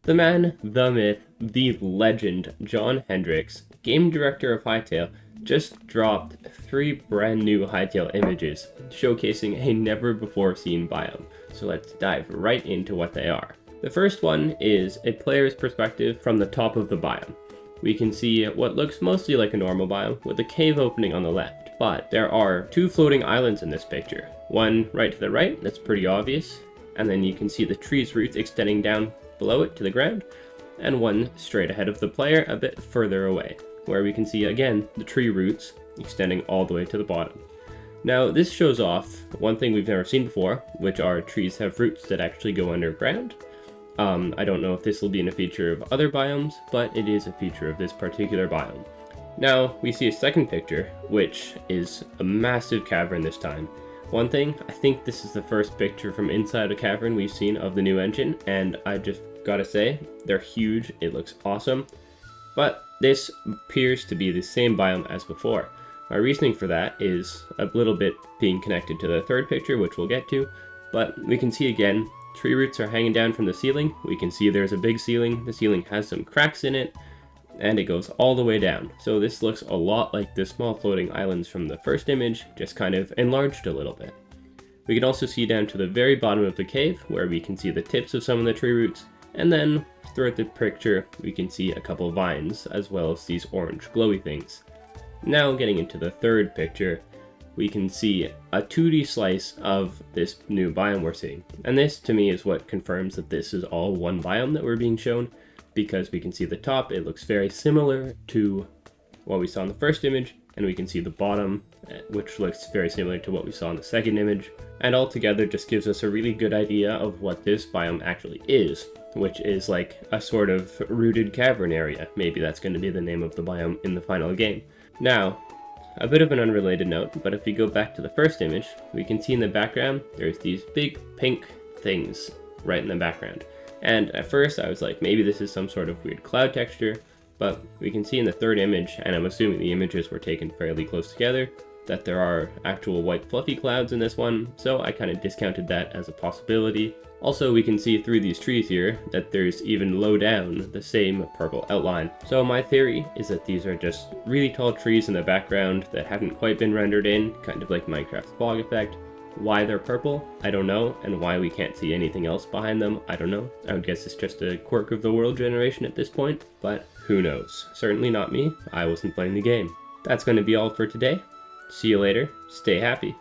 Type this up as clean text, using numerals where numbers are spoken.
The man, the myth, the legend, John Hendricks, game director of Hytale, just dropped 3 brand new Hytale images showcasing a never before seen biome. So let's dive right into what they are. The first one is a player's perspective from the top of the biome. We can see what looks mostly like a normal biome with a cave opening on the left, but there are 2 floating islands in this picture. One right to the right, that's pretty obvious, and then you can see the tree's roots extending down below it to the ground, and one straight ahead of the player a bit further away, where we can see again the tree roots extending all the way to the bottom. Now this shows off one thing we've never seen before, which are trees have roots that actually go underground. I don't know if this will be in a feature of other biomes, but it is a feature of this particular biome. Now we see a second picture, which is a massive cavern this time. One thing, I think this is the first picture from inside a cavern we've seen of the new engine, and I just gotta say, they're huge, it looks awesome. But this appears to be the same biome as before. My reasoning for that is a little bit being connected to the third picture, which we'll get to, but we can see again, tree roots are hanging down from the ceiling. We can see there's a big ceiling. The ceiling has some cracks in it, and it goes all the way down. So this looks a lot like the small floating islands from the first image, just kind of enlarged a little bit. We can also see down to the very bottom of the cave, where we can see the tips of some of the tree roots, and then throughout the picture, we can see a couple vines, as well as these orange glowy things. Now getting into the third picture, we can see a 2D slice of this new biome we're seeing. And this, to me, is what confirms that this is all one biome that we're being shown, because we can see the top, it looks very similar to what we saw in the first image, and we can see the bottom, which looks very similar to what we saw in the second image. And altogether just gives us a really good idea of what this biome actually is, which is like a sort of rooted cavern area. Maybe that's going to be the name of the biome in the final game. Now, a bit of an unrelated note, but if we go back to the first image, we can see in the background, there's these big pink things right in the background. And at first I was like, maybe this is some sort of weird cloud texture, but we can see in the third image, and I'm assuming the images were taken fairly close together, that there are actual white fluffy clouds in this one, so I kind of discounted that as a possibility. Also, we can see through these trees here that there's even low down the same purple outline. So my theory is that these are just really tall trees in the background that haven't quite been rendered in, kind of like Minecraft's fog effect. Why they're purple, I don't know, and why we can't see anything else behind them, I don't know. I would guess it's just a quirk of the world generation at this point, but who knows. Certainly not me, I wasn't playing the game. That's going to be all for today. See you later, stay happy.